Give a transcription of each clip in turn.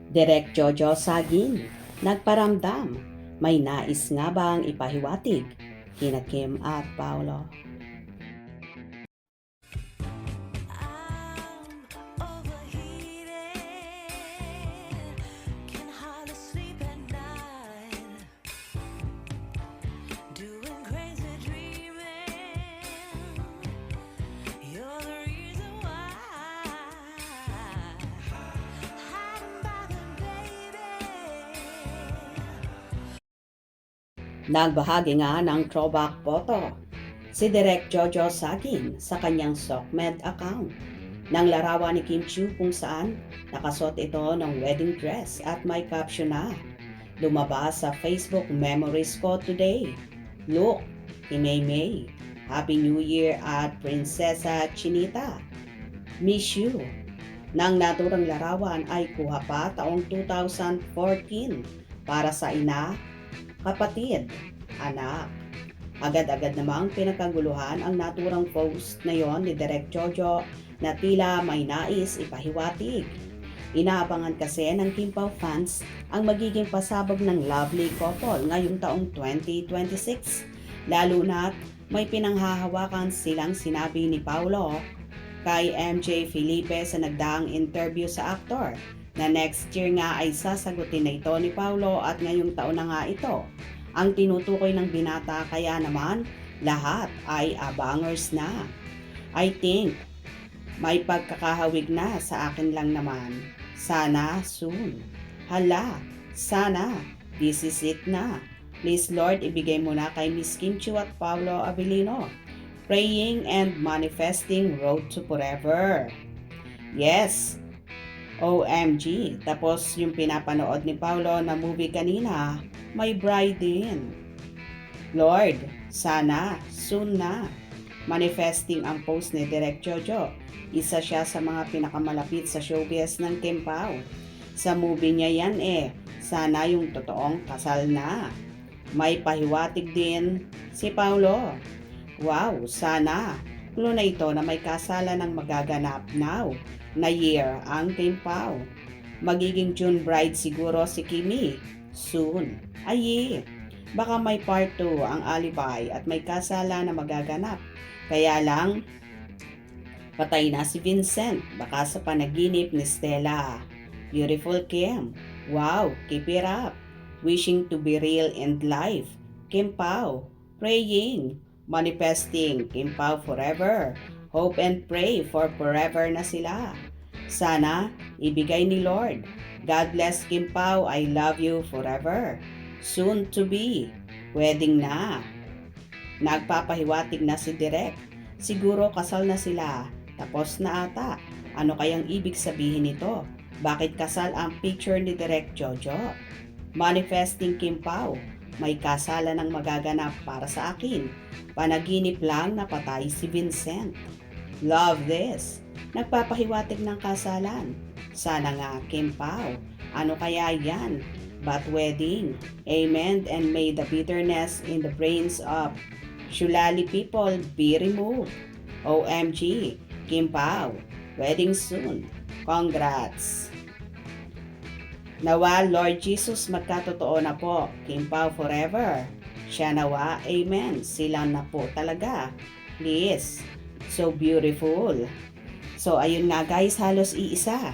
Direk Jojo Saging, nagparamdam, may nais nga bang ipahiwatig kina Kim at Paolo? Nagbahagi nga ng throwback photo si Direk Jojo Saging sa kanyang SOCMED account ng larawan ni Kim Chiu kung saan nakasuot ito ng wedding dress at may caption na, "Lumabas sa Facebook memories ko today. Look, May, Happy New Year at Prinsesa Chinita. Miss you." Nang naturang larawan ay kuha pa taong 2014 para sa ina, kapatid, anak. Agad-agad namang pinagkaguluhan ang naturang post na yon ni Direk Jojo na tila may nais ipahiwatig. Inaabangan kasi ng Kim Pao fans ang magiging pasabog ng lovely couple ngayong taong 2026. Lalo na't may pinanghahawakan silang sinabi ni Paolo kay MJ Felipe sa nagdaang interview sa aktor na next year nga ay sasagutin na ito ni Paolo at ngayong taon na nga ito ang tinutukoy ng binata, kaya naman lahat ay abangers na. I think may pagkakahawig na sa akin lang naman. Sana soon. Hala, sana this is it na. Please Lord, ibigay mo na kay Miss Kim Chiu at Paolo Abilino. Praying and manifesting road to forever. Yes, OMG. Tapos yung pinapanood ni Paolo na movie kanina, may bride din. Lord, sana, soon na. Manifesting ang post ni Direk Jojo. Isa siya sa mga pinakamalapit sa showbiz ng Kim Pao. Sa movie niya yan sana yung totoong kasal na. May pahiwatig din si Paolo. Wow, sana. Clue na ito na may kasalan ng magaganap now na year ang Kim Pao. Magiging June bride siguro si Kimi. Soon. Ay, baka may part 2 ang alibay at may kasala na magaganap. Kaya lang, patay na si Vincent. Baka sa panaginip ni Stella. Beautiful Kim. Wow, keep it up. Wishing to be real in life. Kim Pao. Praying. Manifesting. Kim Pao forever. Hope and pray for forever na sila. Sana ibigay ni Lord. God bless Kim Pao. I love you forever. Soon to be. Wedding na. Nagpapahiwatig na si Direk. Siguro kasal na sila. Tapos na ata. Ano kayang ibig sabihin nito? Bakit kasal ang picture ni Direk Jojo? Manifesting Kim Pao. May kasalan ng magaganap para sa akin. Panaginip lang na patay si Vincent. Love this. Nagpapahiwatig ng kasalan. Sana nga Kim Pao. Ano kaya yan? But wedding. Amen, and may the bitterness in the brains of Shulali people be removed. OMG. Kim Pao. Wedding soon. Congrats. Nawa, Lord Jesus, magkatotoo na po. Kim Pao forever. Siya nawa, amen. Sila na po talaga. Please. So beautiful. So, ayun nga guys, halos iisa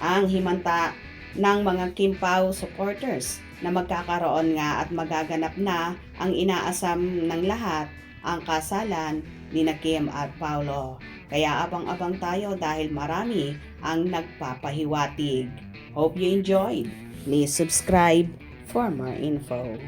ang himanta ng mga Kim Pao supporters na magkakaroon nga at magaganap na ang inaasam ng lahat, ang kasalan ni na Kim at Paolo. Kaya abang-abang tayo dahil marami ang nagpapahiwatig. Hope you enjoyed. Please subscribe for more info.